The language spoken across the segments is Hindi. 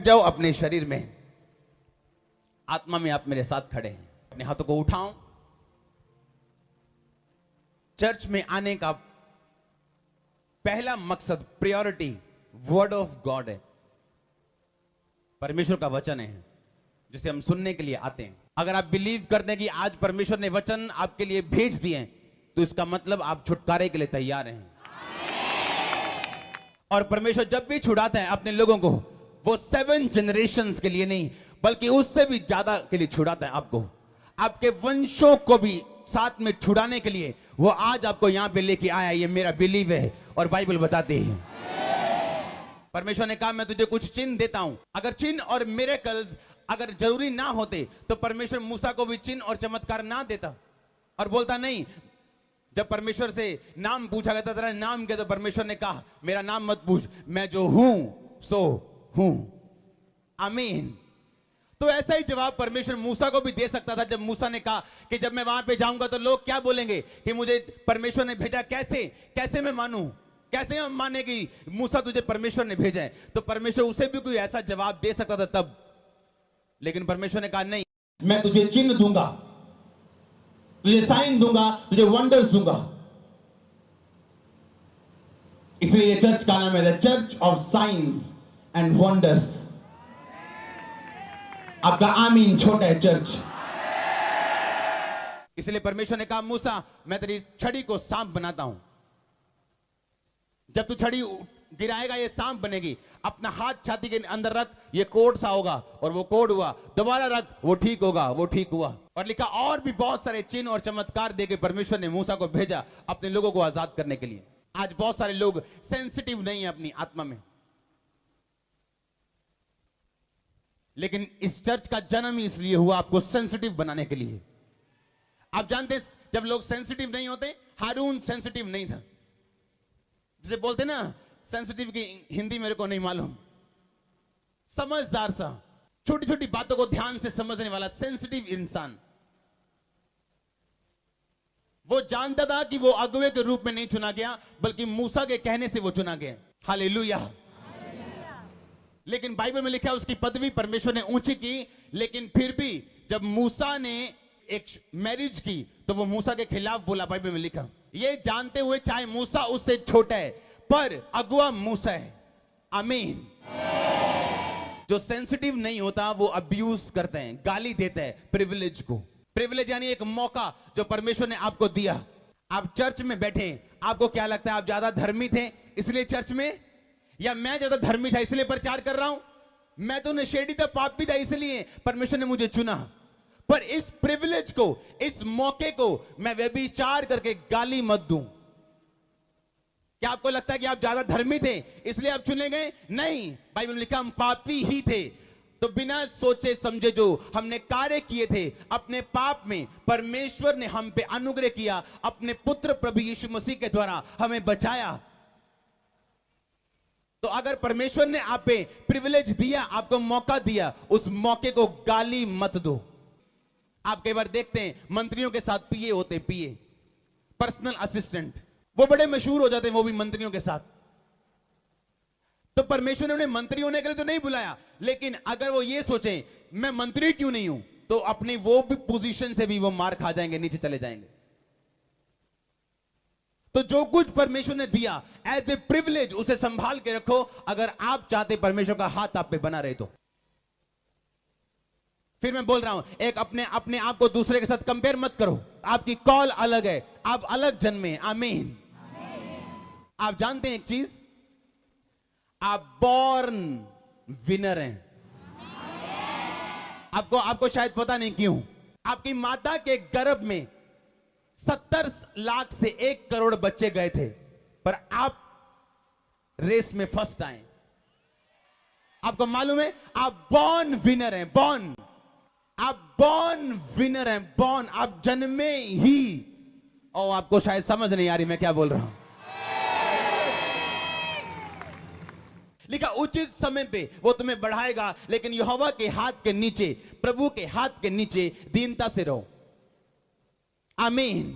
जाओ अपने शरीर में, आत्मा में आप मेरे साथ खड़े हैं। अपने हाथों को उठाओ। चर्च में आने का पहला मकसद, प्रायोरिटी, वर्ड ऑफ गॉड है, परमेश्वर का वचन है जिसे हम सुनने के लिए आते हैं। अगर आप बिलीव करते हैं कि आज परमेश्वर ने वचन आपके लिए भेज दिए हैं, तो इसका मतलब आप छुटकारे के लिए तैयार हैं। और परमेश्वर जब भी छुड़ाता है अपने लोगों को, वो 7 जनरेशंस के लिए नहीं बल्कि उससे भी ज्यादा के लिए छुड़ाता है आपको, आपके वंशों को भी साथ में छुड़ाने के लिए वो आज आपको यहां पे लेके आया। ये मेरा बिलीव है और बाइबल बताती है। परमेश्वर ने कहा मैं तुझे कुछ चिन्ह देता हूं। अगर चिन्ह और मिरेकल्स अगर जरूरी ना होते तो परमेश्वर मूसा को भी चिन्ह और चमत्कार ना देता और बोलता नहीं। जब परमेश्वर से नाम पूछा गया था, तेरा नाम क्या, तो परमेश्वर ने कहा मेरा नाम मत पूछ, मैं जो हूं सो हूं। आमीन। तो ऐसा ही जवाब परमेश्वर मूसा को भी दे सकता था। जब मूसा ने कहा कि जब मैं वहां पे जाऊंगा तो लोग क्या बोलेंगे कि मुझे परमेश्वर ने भेजा, कैसे मैं मानूं, कैसे हम माने कि मूसा तुझे परमेश्वर ने भेजा है। तो परमेश्वर उसे भी कोई ऐसा जवाब दे सकता था तब, लेकिन परमेश्वर ने कहा नहीं, मैं तुझे चिन्ह दूंगा, तुझे साइन दूंगा, तुझे वंडर्स दूंगा। इसलिए ये चर्च का नाम है the church of science and wonders. आपका आमीन छोटा है चर्च। इसलिए परमेश्वर ने कहा मूसा मैं तेरी छड़ी को सांप बनाता हूं, जब तू छड़ी गिराएगा ये सांप बनेगी। अपना हाथ छाती के अंदर रख, ये कोड सा होगा, और वो कोड हुआ। दोबारा रख, वो ठीक होगा, वो ठीक हुआ। और लिखा और भी बहुत सारे चिन्ह और चमत्कार देके परमेश्वर ने मूसा को भेजा अपने लोगों को आजाद करने के लिए। आज बहुत सारे लोग सेंसिटिव नहीं है अपनी आत्मा में, लेकिन इस चर्च का जन्म ही इसलिए हुआ आपको सेंसिटिव बनाने के लिए। आप जानते जब लोग सेंसिटिव नहीं होते, हारून सेंसिटिव नहीं था। जिसे बोलते ना सेंसिटिव की हिंदी मेरे को नहीं मालूम, समझदार सा, छोटी छोटी बातों को ध्यान से समझने वाला सेंसिटिव इंसान। वो जानता था कि वो अगुवे के रूप में नहीं चुना गया, बल्कि मूसा के कहने से वो चुना गया। हालेलुया। लेकिन बाइबल में लिखा है उसकी पदवी परमेश्वर ने ऊंची की, लेकिन फिर भी जब मूसा ने एक मैरिज की तो वो मूसा के खिलाफ बोला। बाइबल में लिखा, ये जानते हुए चाहे मूसा उससे छोटा है पर अगुआ मूसा है। आमीन। जो सेंसिटिव नहीं होता वो अब्यूज करते हैं, गाली देते हैं प्रिविलेज को। प्रिविलेज यानी एक मौका जो परमेश्वर ने आपको दिया। आप चर्च में बैठे, आपको क्या लगता है आप ज्यादा धर्मी थे इसलिए चर्च में, या मैं ज्यादा धर्मी था इसलिए प्रचार कर रहा हूं? मैं तो नशेड़ी था, पापी था, इसलिए परमेश्वर ने मुझे चुना। पर इस प्रिविलेज को, इस मौके को मैं व्यभिचार करके गाली मत दूं। क्या आपको लगता है कि आप ज्यादा धर्मी थे इसलिए आप चुने गए? नहीं, बाइबल में लिखा हम पापी ही थे। तो बिना सोचे समझे जो हमने कार्य किए थे अपने पाप में, परमेश्वर ने हम पे अनुग्रह किया, अपने पुत्र प्रभु यीशु मसीह के द्वारा हमें बचाया। तो अगर परमेश्वर ने आप पे प्रिविलेज दिया, आपको मौका दिया, उस मौके को गाली मत दो। आप कई बार देखते हैं मंत्रियों के साथ पीए होते, पीए पर्सनल असिस्टेंट, वो बड़े मशहूर हो जाते हैं वो भी मंत्रियों के साथ। तो परमेश्वर ने उन्हें मंत्री होने के लिए तो नहीं बुलाया, लेकिन अगर वो ये सोचे मैं मंत्री क्यों नहीं हूं, तो अपनी वो भी पोजीशन से भी वो मार खा जाएंगे, नीचे चले जाएंगे। तो जो कुछ परमेश्वर ने दिया एज ए प्रिविलेज, उसे संभाल के रखो। अगर आप चाहते परमेश्वर का हाथ आप पे बना रहे तो। फिर मैं बोल रहा हूं, एक अपने आप को दूसरे के साथ कंपेयर मत करो। आपकी कॉल अलग है, आप अलग जन्मे। आमीन। आप जानते हैं एक चीज, आप बॉर्न विनर हैं। आपको शायद पता नहीं क्यों, आपकी माता के गर्भ में 70 लाख से 1 करोड़ बच्चे गए थे, पर आप रेस में फर्स्ट आए। आपको मालूम है आप बॉर्न विनर हैं। बॉर्न, आप बॉर्न विनर हैं। बॉर्न, आप जन्मे ही। और आपको शायद समझ नहीं आ रही मैं क्या बोल रहा हूं। लिखा उचित समय पे वो तुम्हें बढ़ाएगा, लेकिन यहोवा के हाथ के नीचे, प्रभु के हाथ के नीचे दीनता से रहो। आमीन।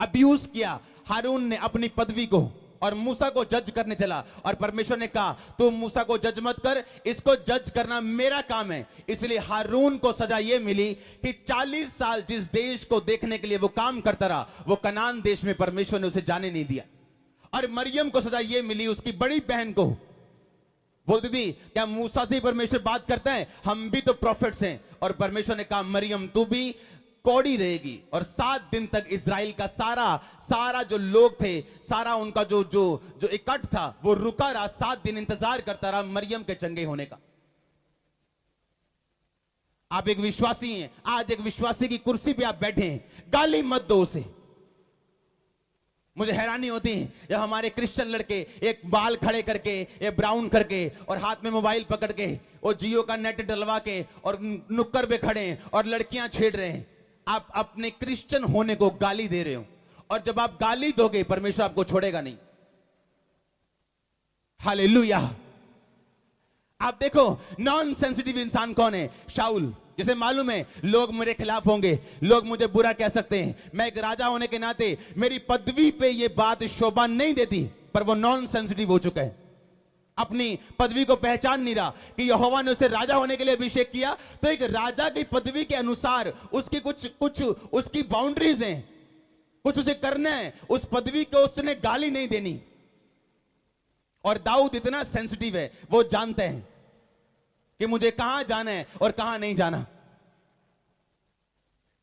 अब्यूज किया हारून ने अपनी पदवी को, और मूसा को जज करने चला। और परमेश्वर ने कहा तू मूसा को जज मत कर, इसको जज करना मेरा काम है। इसलिए हारून को सजा यह मिली कि 40 साल जिस देश को देखने के लिए वो काम करता रहा, वो कनान देश में परमेश्वर ने उसे जाने नहीं दिया। और मरियम को सजा यह मिली, उसकी बड़ी बहन को बोलती थी क्या मूसा से परमेश्वर बात करता है, हम भी तो प्रॉफिट्स हैं। और परमेश्वर ने कहा मरियम तू भी कौड़ी रहेगी। और 7 दिन तक इजराइल का सारा जो लोग थे, सारा उनका जो इकट्ठ था वो रुका रहा, 7 दिन इंतजार करता रहा मरियम के चंगे होने का। आप एक विश्वासी हैं, आज एक विश्वासी की कुर्सी पे आप बैठे हैं, गाली मत दो उसे। मुझे हैरानी होती है जब हमारे क्रिश्चियन लड़के एक बाल खड़े करके, एक ब्राउन करके और हाथ में मोबाइल पकड़ के और जियो का नेट डलवा के और नुक्कड़ पे खड़े हैं और लड़कियां छेड़ रहे हैं। आप अपने क्रिश्चियन होने को गाली दे रहे हो, और जब आप गाली दोगे परमेश्वर आपको छोड़ेगा नहीं। हालेलुया। आप देखो नॉन सेंसिटिव इंसान कौन है? शाऊल। जिसे मालूम है लोग मेरे खिलाफ होंगे, लोग मुझे बुरा कह सकते हैं, मैं एक राजा होने के नाते मेरी पदवी पे ये बात शोभा नहीं देती, पर वो नॉन सेंसिटिव हो चुका है, अपनी पदवी को पहचान नहीं रहा कि यहोवा ने उसे राजा होने के लिए अभिषेक किया। तो एक राजा की पदवी के अनुसार उसकी कुछ उसकी बाउंड्रीज हैं, कुछ उसे करना है, उस पदवी को उसने गाली नहीं देनी। और दाऊद इतना सेंसिटिव है, वो जानते हैं कि मुझे कहां जाना है और कहां नहीं जाना।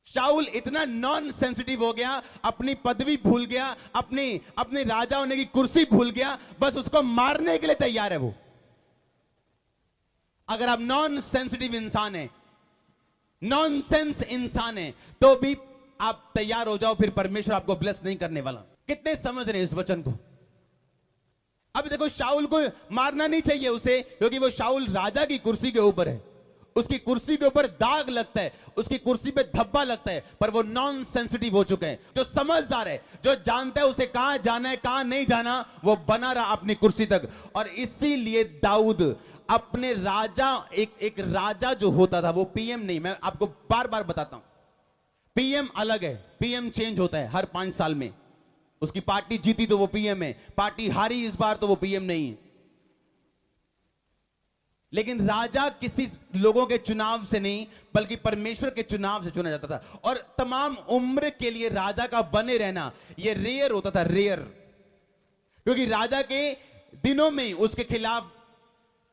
शाऊल इतना नॉन सेंसिटिव हो गया, अपनी पदवी भूल गया, अपनी राजा होने की कुर्सी भूल गया, बस उसको मारने के लिए तैयार है वो। अगर आप नॉन सेंसिटिव इंसान हैं, नॉनसेंस इंसान हैं, तो भी आप तैयार हो जाओ, फिर परमेश्वर आपको ब्लेस नहीं करने वाला। कितने समझ रहे हैं इस वचन को? अब देखो शाऊल को मारना नहीं चाहिए उसे, क्योंकि वो शाऊल राजा की कुर्सी के ऊपर है, उसकी कुर्सी के ऊपर दाग लगता है, उसकी कुर्सी पे धब्बा लगता है, पर वो नॉन सेंसिटिव हो चुके हैं। जो समझदार है, जो जानता है उसे कहां जाना है कहां नहीं जाना, वो बना रहा अपनी कुर्सी तक। और इसीलिए दाऊद अपने राजा, एक राजा जो होता था वो पीएम नहीं, मैं आपको बार बार बताता हूं, पीएम अलग है, पीएम चेंज होता है हर 5 साल में। उसकी पार्टी जीती तो वो पीएम है, पार्टी हारी इस बार तो वो पीएम नहीं है। लेकिन राजा किसी लोगों के चुनाव से नहीं, बल्कि परमेश्वर के चुनाव से चुना जाता था। और तमाम उम्र के लिए राजा का बने रहना यह रेयर होता था, रेयर, क्योंकि राजा के दिनों में उसके खिलाफ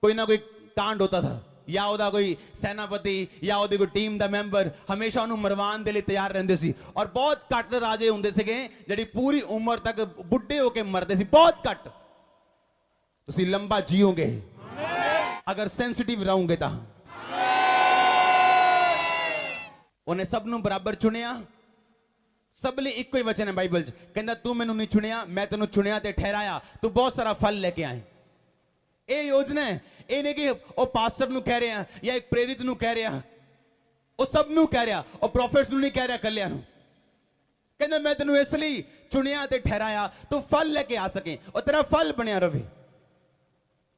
कोई ना कोई कांड होता था, या ਉਹਦਾ कोई सेनापति या ਉਹਦੀ कोई टीम ਦਾ ਮੈਂਬਰ ਹਮੇਸ਼ਾ ਉਹਨੂੰ ਮਰਵਾਉਣ ਦੇ ਲਈ ਤਿਆਰ ਰਹਿੰਦੇ ਸੀ। और बहुत ਘੱਟ ਰਾਜੇ ਹੁੰਦੇ ਸੀਗੇ ਜਿਹੜੀ पूरी उम्र तक बुढ़े होके मरते सी, बहुत घट। ਤੁਸੀਂ लंबा जियोगे अगर सेंसिटिव रहोगे ਤਾਂ। ਉਹਨੇ ਸਭ ਨੂੰ ਬਰਾਬਰ ਚੁਣਿਆ, सब ਲਈ ਇੱਕੋ ਹੀ ਵਚਨ ਹੈ ਬਾਈਬਲ 'ਚ, ਕਹਿੰਦਾ ਤੂੰ ਮੈਨੂੰ ਨਹੀਂ ਚੁਣਿਆ, ਮੈਂ ਤੈਨੂੰ ਚੁਣਿਆ ਤੇ ਠਹਿਰਾਇਆ, ਤੂੰ ਬਹੁਤ ਸਾਰਾ ਫਲ ਲੈ ਕੇ ਆਏ। ਇਹ योजना है, ਇਹ ਨਹੀਂ ਕਿ ਉਹ ਪਾਸਟਰ ਨੂੰ ਕਹਿ ਰਿਹਾ ਜਾਂ ਇੱਕ ਪ੍ਰੇਰਿਤ ਨੂੰ ਕਹਿ ਰਿਹਾ, ਉਹ ਸਭ ਨੂੰ ਕਹਿ ਰਿਹਾ, ਉਹ ਪ੍ਰੋਫੈਟਸ ਨੂੰ ਨਹੀਂ ਕਹਿ ਰਿਹਾ ਕੱਲਿਆਂ ਨੂੰ। ਕਹਿੰਦਾ ਮੈਂ ਤੈਨੂੰ ਇਸ ਲਈ ਚੁਣਿਆ ਤੇ ਠਹਿਰਾਇਆ ਤੂੰ ਫਲ ਲੈ ਕੇ ਆ ਸਕੇ ਔਰ ਤੇਰਾ ਫਲ ਬਣਿਆ ਰਵੇ।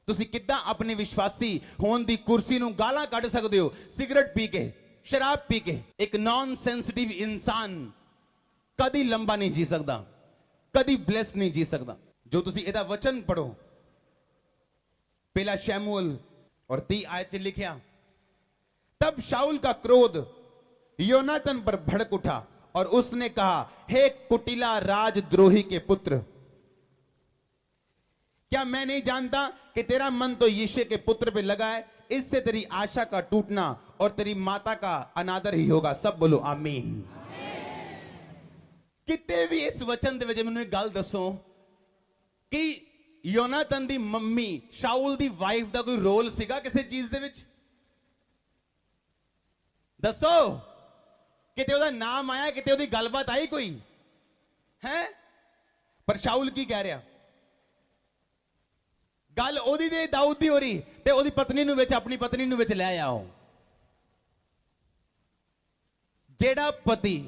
ਤੁਸੀਂ ਕਿੱਦਾਂ ਆਪਣੀ ਵਿਸ਼ਵਾਸੀ ਹੋਣ ਦੀ ਕੁਰਸੀ ਨੂੰ ਗਾਲਾਂ ਕੱਢ ਸਕਦੇ ਹੋ ਸਿਗਰਟ ਪੀ ਕੇ, ਸ਼ਰਾਬ ਪੀ ਕੇ? ਇੱਕ ਨॉन सेंसिटिव इंसान कभी लंबा नहीं जी सकता, कभी ब्लेस नहीं जी सकता। जो ਤੁਸੀਂ ਇਹਦਾ वचन पढ़ो, पहला शमूएल और 30 आयत से लिखा, तब शाऊल का क्रोध योनातन पर भड़क उठा और उसने कहा, हे कुटिला राजद्रोही के पुत्र, क्या मैं नहीं जानता कि तेरा मन तो यिशै के पुत्र पे लगा है, इससे तेरी आशा का टूटना और तेरी माता का अनादर ही होगा। सब बोलो आमीन। कितने भी इस वचन दे विच मैनूं एक गल दसो कि योनातन दी मम्मी शाऊल दी वाइफ दा कोई रोल सीगा किसी चीज दे विच? दसो, किते ओदा नाम आया, किते ओदी गलबात आई कोई है? पर शाऊल की कह रहा, गल ओदी ते दाऊद दी हो रही, ते ओदी पत्नी नूं विच, अपनी पत्नी नूं विच ले आओ। जेड़ा पति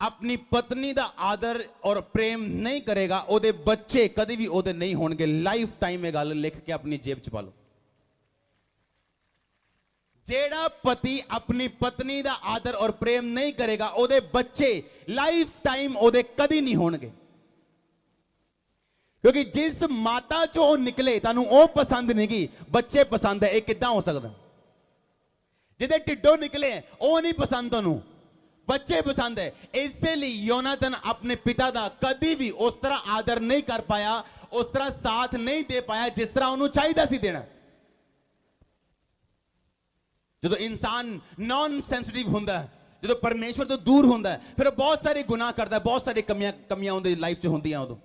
अपनी पत्नी दा आदर और प्रेम नहीं करेगा, ओदे बच्चे कभी भी ओदे नहीं होंगे। लाइफ टाइम में गल लिख के अपनी जेब च पा लो। जेड़ा पति अपनी पत्नी दा आदर और प्रेम नहीं करेगा, ओदे बच्चे लाइफ टाइम ओदे कभी नहीं होंगे। क्योंकि जिस माता चो निकले तानू ओ पसंद नहीं की, बच्चे पसंद है, ये किद्दां हो सकदा? जिदे टिड्डों निकले ओ नहीं पसंद तानू, बच्चे पसंद है। इसलिए योनातन अपने पिता दा कदी भी उस तरह आदर नहीं कर पाया, उस तरह साथ नहीं दे पाया जिस तरह उन्होंने चाहिए सी देना। जो इंसान नॉन सेंसिटिव हुंदा है, जो परमेश्वर तो दूर हुंदा है, फिर बहुत सारे गुनाह करता है, बहुत सारी कमियां उनकी लाइफ च होंदियां। उदों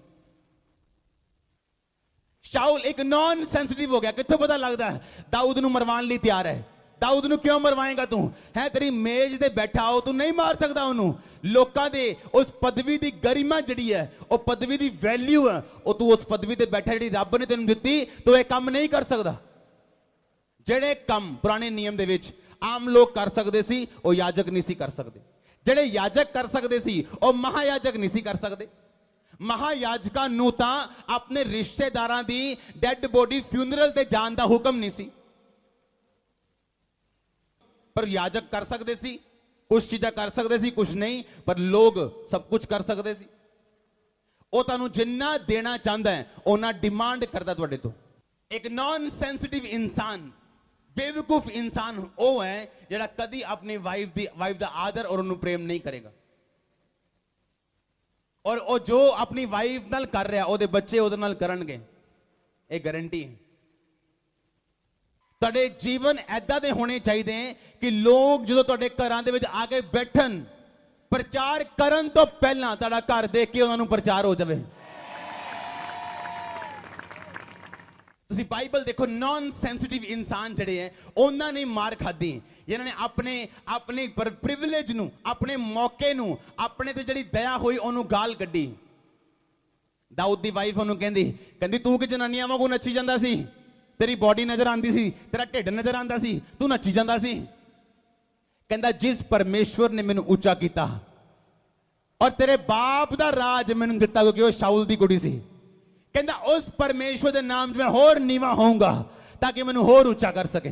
शाऊल एक नॉन सेंसिटिव हो गया। कित्थों पता लगता है? दाऊद नूं मरवाण लई तैयार है। दाऊद नूं क्यों मरवाएगा तू? है तेरी मेज ते बैठा हो, तू नहीं मार सकदा ओनू। लोकां दे उस पदवी दी गरिमा जिहड़ी है, ओ पदवी दी वैल्यू है, ओ तू उस पदवी ते बैठा जिहड़ी रब ने तैनूं दित्ती, तू ये काम नहीं कर सकदा। ਜਿਹੜੇ ਕੰਮ ਪੁਰਾਣੇ ਨਿਯਮ ਦੇ ਵਿੱਚ ਆਮ ਲੋਕ ਕਰ ਸਕਦੇ ਸੀ, ਉਹ ਯਾਜਕ ਨਹੀਂ ਸੀ ਕਰ ਸਕਦੇ। ਜਿਹੜੇ ਯਾਜਕ ਕਰ ਸਕਦੇ ਸੀ, ਉਹ ਮਹਾਯਾਜਕ ਨਹੀਂ ਸੀ ਕਰ ਸਕਦੇ। ਮਹਾਯਾਜਕਾਂ ਨੂੰ ਤਾਂ ਆਪਣੇ ਰਿਸ਼ਤੇਦਾਰਾਂ ਦੀ ਡੈਡ ਬੋਡੀ ਫਿਊਨਰਲ ਤੇ ਜਾਣ ਦਾ ਹੁਕਮ ਨਹੀਂ ਸੀ, ਪਰ ਯਾਜਕ ਕਰ ਸਕਦੇ ਸੀ। ਕੁਝ ਚੀਜ਼ਾਂ ਕਰ ਸਕਦੇ ਸੀ, ਕੁਝ ਨਹੀਂ, ਪਰ ਲੋਕ ਸਭ ਕੁਝ ਕਰ ਸਕਦੇ ਸੀ। ਉਹ ਤੁਹਾਨੂੰ ਜਿੰਨਾ ਦੇਣਾ ਚਾਹੁੰਦਾ ਹੈ, ਉਹਨਾਂ ਡਿਮਾਂਡ ਕਰਦਾ ਤੁਹਾਡੇ ਤੋਂ। ਇੱਕ ਨॉन ਸੈਂਸਿਟਿਵ ਇਨਸਾਨ, बेवकूफ इंसान वो है जिहड़ा कदी अपनी वाइफ दा आदर और उन्हें प्रेम नहीं करेगा। और वो जो अपनी वाइफ नाल कर रहा, ओदे बच्चे ओदे नाल करनगे, ये गारंटी है। तुहाडे जीवन ऐदा दे होने चाहिए कि लोग जो तुहाडे घरां दे विच आके बैठन, प्रचार करन तो पहला तुहाडा घर देख के उन्हां नूं प्रचार हो जाए। ਤੁਸੀਂ ਬਾਈਬਲ ਦੇਖੋ, ਨॉन ਸੈਂਸਿਟਿਵ ਇਨਸਾਨ ਜਿਹੜੇ ਹੈ, ਉਹਨਾਂ ਨੇ ਮਾਰ ਖਾਧੀ, ਜਿਨ੍ਹਾਂ ਨੇ ਆਪਣੇ ਪ੍ਰਿਵਿਲੇਜ ਨੂੰ, ਆਪਣੇ ਮੌਕੇ ਨੂੰ, ਆਪਣੇ ਤੇ ਜਿਹੜੀ ਦਇਆ ਹੋਈ ਉਹਨੂੰ ਗਾਲ ਕੱਢੀ। ਦਾਊਦ ਦੀ ਵਾਈਫ ਉਹਨੂੰ ਕਹਿੰਦੀ ਤੂੰ ਕਿ ਜਨਾਨੀਆਂ ਵਾਂਗੂ ਨੱਚੀ ਜਾਂਦਾ ਸੀ, ਤੇਰੀ ਬਾਡੀ ਨਜ਼ਰ ਆਂਦੀ ਸੀ, ਤੇਰਾ ਢਿੱਡ ਨਜ਼ਰ ਆਂਦਾ ਸੀ, ਤੂੰ ਨੱਚੀ ਜਾਂਦਾ ਸੀ। ਕਹਿੰਦਾ ਜਿਸ ਪਰਮੇਸ਼ਵਰ ਨੇ ਮੈਨੂੰ ਉੱਚਾ ਕੀਤਾ ਔਰ ਤੇਰੇ ਬਾਪ ਦਾ ਰਾਜ ਮੈਨੂੰ ਦਿੱਤਾ, ਕਿਉਂਕਿ ਉਹ ਸ਼ਾਊਲ ਦੀ ਕੁੜੀ ਸੀ। कहता उस परमेश्वर के नाम में होर नीवा होऊंगा ताकि मैनू होर ऊंचा कर सके।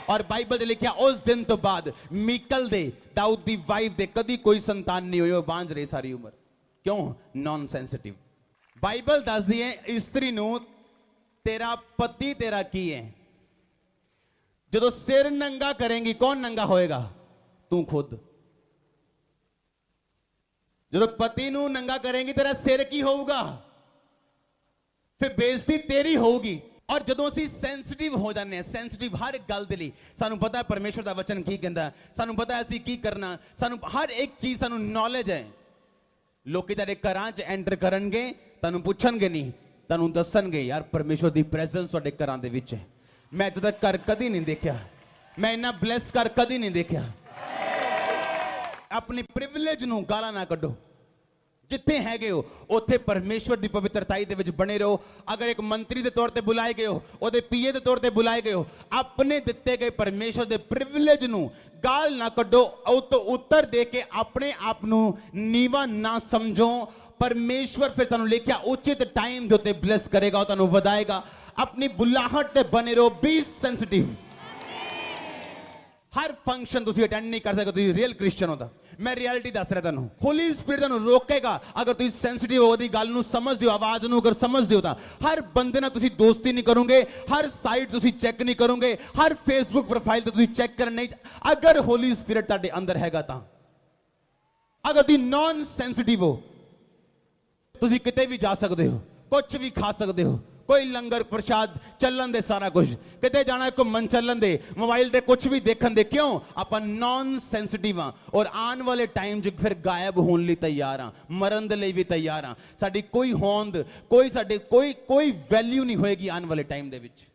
और बाइबल दे लिखा उस दिन तो बाद मीकल दे, दाऊद दी वाइफ दे कदी कोई संतान नहीं हुई, बांझ रही सारी उम्र। क्यों? Non sensitive. बाइबल दस दी है स्त्री नू तेरा पति तेरा की है। जो सिर नंगा करेंगी, कौन नंगा होएगा? तू खुद। जो पति नू नंगा करेंगी, तेरा सिर की होगा? फिर बेइज्जती तेरी होगी। और जदों असीं सेंसिटिव हो जाते हैं, सेंसिटिव हर एक गल दे लई, सानू पता है परमेश्वर दा वचन की कहंदा, सानू पता है असीं की करना, सानू हर एक चीज सानू नॉलेज है। लोकी तेरे घरां च एंटर करनगे, तानू पुछणगे नहीं, तानू दसणगे यार परमेश्वर दी प्रेजेंस तुहाडे घरां दे विच है। मैं इदां दा घर कदी नहीं देखा, मैं इन्ना ब्लेस कर कदी नहीं देखा। अपनी प्रिविलेज नू गालां ना कड्डो। जिथे हैगे हो उत्थे परमेश्वर की पवित्रताई दे विच बने रहो। अगर एक मंत्री के तौर पर बुलाए गए हो, ओदे पीए के तौर पर बुलाए गए हो, अपने दिते गए परमेश्वर के प्रिविलेज नू गाल ना कड्डो, तो उत्तर दे के अपने आप नू नीवा ना समझो। परमेश्वर फिर तुहानू लिखिया उचित टाइम दे उत्ते ब्लेस करेगा, तुहानू वधाएगा। अपनी बुलाहट ते बने रहो, बी सेंसिटिव। हर फंक्शन तुसी अटेंड नहीं कर सकते, तुसी रियल क्रिश्चियन होता। मैं रियलिटी दस रहा तुहानू, होली स्पिरिट तुहानू रोकेगा अगर तुसी सेंसिटिव हो, गल नू समझदे हो, आवाज नू अगर समझदे हो। हर बंदे नाल तुसी दोस्ती नहीं करोगे, हर साइट तुसी चेक नहीं करोगे, हर फेसबुक प्रोफाइल ते तुसी चेक करन नहीं। अगर होली स्पिरिट तुहाडे अंदर हैगा तां, अगर तुसी नॉन सेंसिटिव हो, तुसी किते भी जा सकते हो, कुछ भी खा सकते हो, कोई लंगर प्रसाद चलन दे, सारा कुछ किते जाना घूमन चलन दे, मोबाइल ते कुछ भी देखन दे। क्यों? अपन नॉन सेंसिटिव हाँ और आने वाले टाइम च फिर गायब होने लिए तैयार हाँ, मरण दे लिए भी तैयार हाँ। साडी कोई होंद, कोई साडे कोई वैल्यू नहीं होएगी आने वाले टाइम दे विच।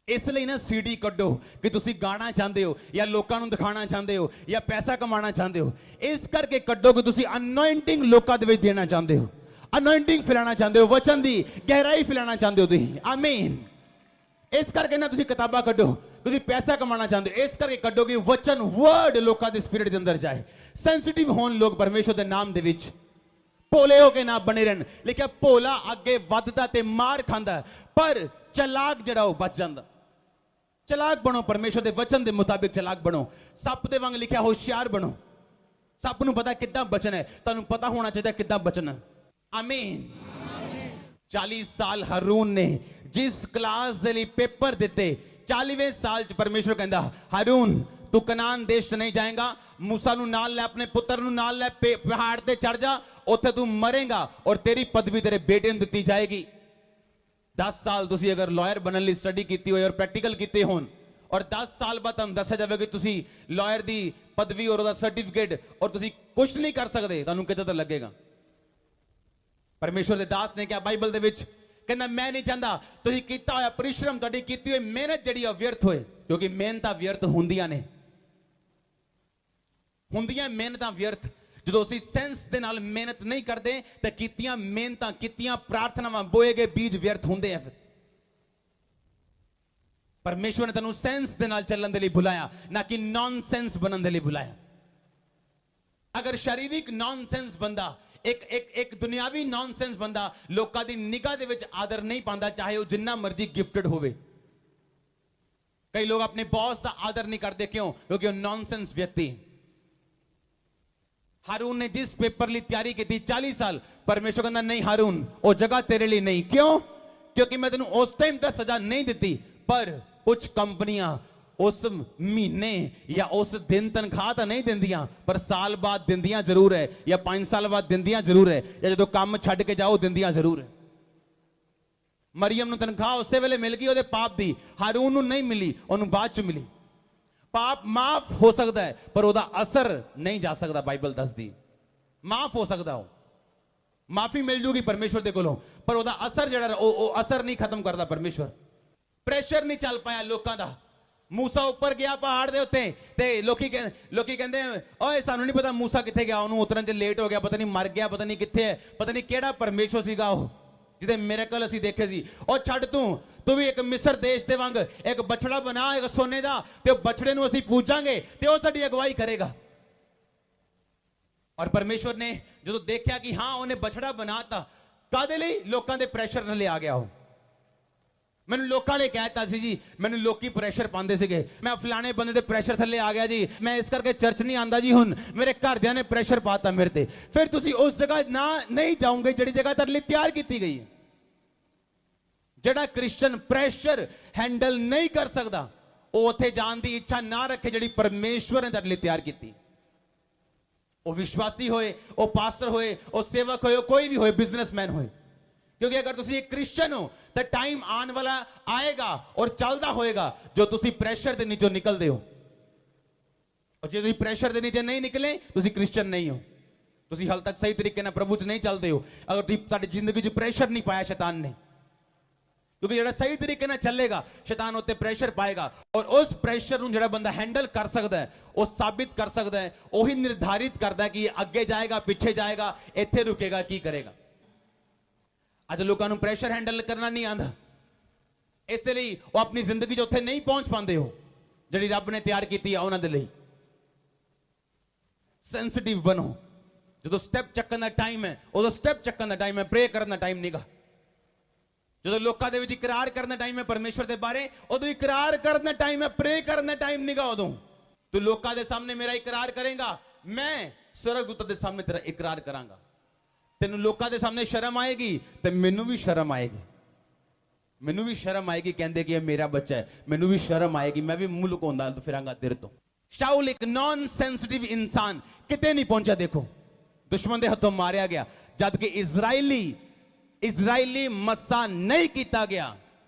इसलिए ना सीडी कड्डो कि तुसी गाना चाहते हो या लोकां नूं दिखाना चाहते हो या पैसा कमाना चाहते हो। इस करके कड्डो कि तुसी अनॉइंटिंग लोकां दे विच देना चाहते हो, अनॉइंटिंग फैलाना चाहते हो, वचन दी गहराई फैलाना चाहते हो तुसीं। आमीन। इस करके ना तुसीं किताबां कड्डो, तुसीं पैसा कमाना चाहते हो, इस करके कड्डो कि वचन वर्ड लोकां दे स्पिरिट दे अंदर जाए। सेंसिटिव होन लोग परमेश्वर दे नाम दे विच, भोले हो के ना बने रहन। लिखिया भोला अगे वधदा ते मार खांदा, पर चलाक जिहड़ा ओह बच जांदा। चलाक बनो, परमेश्वर दे वचन दे मुताबिक चलाक बनो। सप दे वांग लिखिया होशियार बनो। सप नूं पता किद्दां बचना है, तुहानूं पता होना चाहिए किद्दां बचना। ਆਮੀਨ 40 ਸਾਲ ਹਾਰੂਨ ਨੇ ਜਿਸ ਕਲਾਸ ਦੇ ਲਈ ਪੇਪਰ ਦਿੱਤੇ 40ਵੇਂ ਸਾਲ ਚ ਪਰਮੇਸ਼ਵਰ ਕਹਿੰਦਾ ਹਾਰੂਨ ਤੂੰ ਕਨਾਨ ਦੇਸ਼ ਨਹੀਂ ਜਾਏਗਾ मूसा ਨੂੰ ਨਾਲ ਲੈ ਆਪਣੇ ਪੁੱਤਰ ਨੂੰ ਨਾਲ ਲੈ ਪਹਾੜ ਤੇ ਚੜ ਜਾ ਉੱਥੇ ਤੂੰ ਮਰੇਗਾ ਔਰ ਤੇਰੀ ਪਦਵੀ ਤੇਰੇ ਬੇਟੇ ਨੂੰ ਦਿੱਤੀ ਜਾਏਗੀ 10 ਸਾਲ ਤੁਸੀਂ ਅਗਰ ਲਾਇਰ ਬਣਨ ਲਈ ਸਟੱਡੀ ਕੀਤੀ ਹੋਏ ਔਰ ਪ੍ਰੈਕਟੀਕਲ ਕੀਤੇ ਹੋਣ ਔਰ 10 ਸਾਲ ਬਾਅਦ ਤੁਹਾਨੂੰ ਦੱਸਿਆ ਜਾਵੇ ਕਿ ਤੁਸੀਂ ਲਾਇਰ ਦੀ ਪਦਵੀ ਔਰ ਉਹਦਾ ਸਰਟੀਫਿਕੇਟ ਔਰ ਤੁਸੀਂ ਕੁਝ ਨਹੀਂ ਕਰ ਸਕਦੇ ਤੁਹਾਨੂੰ ਕਿਤੇ ਤਾਂ ਲੱਗੇਗਾ ਪਰਮੇਸ਼ਵਰ ਦੇ ਦਾਸ ਨੇ ਕਿਹਾ ਬਾਈਬਲ ਦੇ ਵਿੱਚ ਕਹਿੰਦਾ ਮੈਂ ਨਹੀਂ ਚਾਹੁੰਦਾ ਤੁਸੀਂ ਕੀਤਾ ਹੋਇਆ ਪਰਿਸ਼ਰਮ ਤੁਹਾਡੀ ਕੀਤੀ ਹੋਈ ਮਿਹਨਤ ਜਿਹੜੀ ਆ ਵਿਅਰਥ ਹੋਏ ਕਿਉਂਕਿ ਮਿਹਨਤਾਂ ਵਿਅਰਥ ਹੁੰਦੀਆਂ ਨੇ ਹੁੰਦੀਆਂ ਮਿਹਨਤਾਂ ਵਿਅਰਥ ਜਦੋਂ ਅਸੀਂ ਸੈਂਸ ਦੇ ਨਾਲ ਮਿਹਨਤ ਨਹੀਂ ਕਰਦੇ ਤਾਂ ਕੀਤੀਆਂ ਮਿਹਨਤਾਂ ਕੀਤੀਆਂ ਪ੍ਰਾਰਥਨਾਵਾਂ ਬੋਏ ਗਏ ਬੀਜ ਵਿਅਰਥ ਹੁੰਦੇ ਆ ਫਿਰ ਪਰਮੇਸ਼ਵਰ ਨੇ ਤੁਹਾਨੂੰ ਸੈਂਸ ਦੇ ਨਾਲ ਚੱਲਣ ਦੇ ਲਈ ਬੁਲਾਇਆ ਨਾ ਕਿ ਨੌਨਸੈਂਸ ਬਣਨ ਦੇ ਲਈ ਬੁਲਾਇਆ ਅਗਰ ਸ਼ਾਰੀਰਿਕ ਨੌਨਸੈਂਸ ਬੰਦਾ ਇੱਕ ਦੁਨਿਆਵੀ ਨੌਨਸੈਂਸ ਬੰਦਾ ਲੋਕਾਂ ਦੀ ਨਿਗਾਹ ਦੇ ਵਿੱਚ ਆਦਰ ਨਹੀਂ ਪਾਉਂਦਾ ਚਾਹੇ ਉਹ ਜਿੰਨਾ ਮਰਜ਼ੀ ਗਿਫਟਡ ਹੋਵੇ ਕਈ ਲੋਕ ਆਪਣੇ ਬੌਸ ਦਾ ਆਦਰ ਨਹੀਂ ਕਰਦੇ ਕਿਉਂ ਕਿਉਂਕਿ ਉਹ ਨੌਨਸੈਂਸ ਵਿਅਕਤੀ हारून ने जिस पेपर लिए तैयारी की थी 40 साल परमेश्वर कहता नहीं हारून वो जगह तेरे लिए नहीं क्यों क्योंकि मैं तेन उस टाइम तक सजा नहीं दी पर कुछ कंपनियां उस महीने या उस दिन तनख्वाह तो नहीं देंदियां पर साल बाद देंदियां जरूर है या 5 साल बाद देंदियां जरूर है या जो काम छड़ के जाओ देंदियां जरूर है मरियम नूं तनख्वाह उस वेले मिल गई ओदे पाप दी हारून नूं नहीं मिली ओनूं बाद च मिली पाप माफ हो सकता है पर ਉਹਦਾ ਅਸਰ ਨਹੀਂ ਜਾ ਸਕਦਾ ਬਾਈਬਲ ਦੱਸਦੀ ਮਾਫ ਹੋ ਸਕਦਾ ਉਹ ਮਾਫੀ ਮਿਲ ਜੂਗੀ ਪਰਮੇਸ਼ਵਰ ਦੇ ਕੋਲੋਂ ਪਰ ਉਹਦਾ ਅਸਰ ਜਿਹੜਾ ਉਹ ਅਸਰ ਨਹੀਂ ਖਤਮ ਕਰਦਾ ਪਰਮੇਸ਼ਵਰ ਪ੍ਰੈਸ਼ਰ ਨਹੀਂ ਚੱਲ ਪਾਇਆ ਲੋਕਾਂ ਦਾ मूसा ਉੱਪਰ ਗਿਆ ਪਹਾੜ ਦੇ ਉੱਤੇ ਤੇ ਲੋਕੀ ਕਹਿੰਦੇ ਓਏ ਸਾਨੂੰ ਨਹੀਂ ਪਤਾ मूसा ਕਿੱਥੇ ਗਿਆ ਉਹਨੂੰ ਉਤਰਨ ਚ ਲੇਟ ਹੋ ਗਿਆ ਪਤਾ ਨਹੀਂ ਮਰ ਗਿਆ ਪਤਾ ਨਹੀਂ ਕਿੱਥੇ ਹੈ ਪਤਾ ਨਹੀਂ ਕਿਹੜਾ ਪਰਮੇਸ਼ਵਰ ਸੀਗਾ ਉਹ ਜਿਹਦੇ ਮਿਰੇਕਲ ਅਸੀਂ ਦੇਖੇ ਸੀ ਉਹ ਛੱਡ ਤੂੰ ਵੀ ਇੱਕ ਮਿਸਰ ਦੇਸ਼ ਦੇ ਵਾਂਗ ਇੱਕ ਬਛੜਾ ਬਣਾ ਇੱਕ ਸੋਨੇ ਦਾ ਤੇ ਉਹ ਬਛੜੇ ਨੂੰ ਅਸੀਂ ਪੂਜਾਂਗੇ ਤੇ ਉਹ ਸਾਡੀ ਅਗਵਾਈ ਕਰੇਗਾ ਔਰ ਪਰਮੇਸ਼ਵਰ ਨੇ ਜਦੋਂ ਦੇਖਿਆ ਕਿ ਹਾਂ ਉਹਨੇ ਬਛੜਾ ਬਣਾਤਾ ਕਾਦੇ ਲਈ ਲੋਕਾਂ ਦੇ ਪ੍ਰੈਸ਼ਰ ਨਾਲ ਆ ਗਿਆ ਉਹ ਮੈਨੂੰ ਲੋਕਾਂ ਨੇ ਕਹਿਤਾ ਸੀ ਜੀ ਮੈਨੂੰ ਲੋਕੀ ਪ੍ਰੈਸ਼ਰ ਪਾਉਂਦੇ ਸੀਗੇ ਮੈਂ ਫਲਾਣੇ ਬੰਦੇ ਦੇ ਪ੍ਰੈਸ਼ਰ ਥੱਲੇ ਆ ਗਿਆ ਜੀ ਮੈਂ ਇਸ ਕਰਕੇ ਚਰਚ ਨਹੀਂ ਆਂਦਾ ਜੀ ਹੁਣ ਮੇਰੇ ਘਰਦਿਆਂ ਨੇ ਪ੍ਰੈਸ਼ਰ ਪਾਤਾ ਮੇਰੇ ਤੇ ਫਿਰ ਤੁਸੀਂ ਉਸ ਜਗ੍ਹਾ ਨਾ ਨਹੀਂ ਜਾਓਗੇ ਜਿਹੜੀ ਜਗ੍ਹਾ ਤੁਹਾਡੇ ਲਈ ਤਿਆਰ ਕੀਤੀ ਗਈ ਹੈ ਜਿਹੜਾ ਕ੍ਰਿਸਚੀਅਨ ਪ੍ਰੈਸ਼ਰ ਹੈਂਡਲ ਨਹੀਂ ਕਰ ਸਕਦਾ ਉਹ ਉੱਥੇ ਜਾਣ ਦੀ ਇੱਛਾ ਨਾ ਰੱਖੇ ਜਿਹੜੀ ਪਰਮੇਸ਼ਵਰ ਨੇ ਤੁਹਾਡੇ ਲਈ ਤਿਆਰ ਕੀਤੀ ਉਹ ਵਿਸ਼ਵਾਸੀ ਹੋਏ ਉਹ ਪਾਸਟਰ ਹੋਏ ਉਹ ਸੇਵਕ ਹੋਏ ਕੋਈ ਵੀ ਹੋਏ ਬਿਜ਼ਨਸਮੈਨ ਹੋਏ क्योंकि अगर तुसी एक क्रिश्चियन हो तो टाइम आने वाला आएगा और चलता होएगा जो तुसी प्रेशर के नीचे निकलते हो और जो तुसी प्रेशर के नीचे नहीं निकले तुसी क्रिश्चियन नहीं हो तुसी हाल तक सही तरीके ना प्रभु च नहीं चलते हो अगर तुसी ताड़ी जिंदगी च प्रेशर नहीं पाया शैतान ने क्योंकि जो सही तरीके ना चलेगा शैतान उत्ते प्रेशर पाएगा और उस प्रेशर नूं जिहड़ा बंदा हैंडल कर सकता है वो साबित कर सकता है वही निर्धारित करता है कि अगे जाएगा पीछे जाएगा इत्थे रुकेगा की करेगा ਅੱਜ ਲੋਕਾਂ ਨੂੰ ਪ੍ਰੈਸ਼ਰ ਹੈਂਡਲ ਕਰਨਾ ਨਹੀਂ ਆਂਦਾ ਇਸ ਲਈ ਉਹ ਆਪਣੀ ਜ਼ਿੰਦਗੀ 'ਚ ਉੱਥੇ ਨਹੀਂ ਪਹੁੰਚ ਪਾਉਂਦੇ ਹੋ ਜਿਹੜੀ ਰੱਬ ਨੇ ਤਿਆਰ ਕੀਤੀ ਆ ਉਹਨਾਂ ਦੇ ਲਈ ਸੈਂਸਿਟਿਵ ਬਣੋ ਜਦੋਂ ਸਟੈਪ ਚੱਕਣ ਦਾ ਟਾਈਮ ਹੈ ਉਦੋਂ ਸਟੈਪ ਚੱਕਣ ਦਾ ਟਾਈਮ ਹੈ ਪ੍ਰੇ ਕਰਨ ਦਾ ਟਾਈਮ ਨਹੀਂਗਾ ਜਦੋਂ ਲੋਕਾਂ ਦੇ ਵਿੱਚ ਇਕਰਾਰ ਕਰਨ ਦਾ ਟਾਈਮ ਹੈ ਪਰਮੇਸ਼ਵਰ ਦੇ ਬਾਰੇ ਉਦੋਂ ਇਕਰਾਰ ਕਰਨ ਦਾ ਟਾਈਮ ਹੈ ਪ੍ਰੇ ਕਰਨ ਦਾ ਟਾਈਮ ਨਹੀਂਗਾ ਉਦੋਂ ਤੂੰ ਲੋਕਾਂ ਦੇ ਸਾਹਮਣੇ ਮੇਰਾ ਇਕਰਾਰ ਕਰੇਗਾ ਮੈਂ ਸਵਰਗਦੂਤਾਂ ਦੇ ਸਾਹਮਣੇ ਤੇਰਾ ਇਕਰਾਰ ਕਰਾਂਗਾ ਤੈਨੂੰ ਲੋਕਾਂ ਦੇ ਸਾਹਮਣੇ ਸ਼ਰਮ ਆਏਗੀ ਤੇ ਮੈਨੂੰ ਵੀ ਸ਼ਰਮ ਆਏਗੀ ਕਹਿੰਦੇ ਕਿ ਇਹ ਮੇਰਾ ਬੱਚਾ ਹੈ ਮੈਨੂੰ ਵੀ ਸ਼ਰਮ ਆਏਗੀ ਮੈਂ ਵੀ ਮੂੰਹ ਲੁਕਾਉਂਦਾ ਫਿਰਾਂਗਾ ਤੇਰੇ ਤੋਂ ਸ਼ਾਉਲ ਇੱਕ ਨੌਨ ਸੈਂਸਿਟਿਵ ਇਨਸਾਨ ਕਿਤੇ ਨਹੀਂ ਪਹੁੰਚਿਆ ਦੇਖੋ ਦੁਸ਼ਮਣ ਦੇ ਹੱਥੋਂ ਮਾਰਿਆ ਗਿਆ ਜਦ ਕਿ ਇਜ਼ਰਾਈਲੀ ਮੱਸਾ ਨਹੀਂ ਕੀਤਾ ਗਿਆ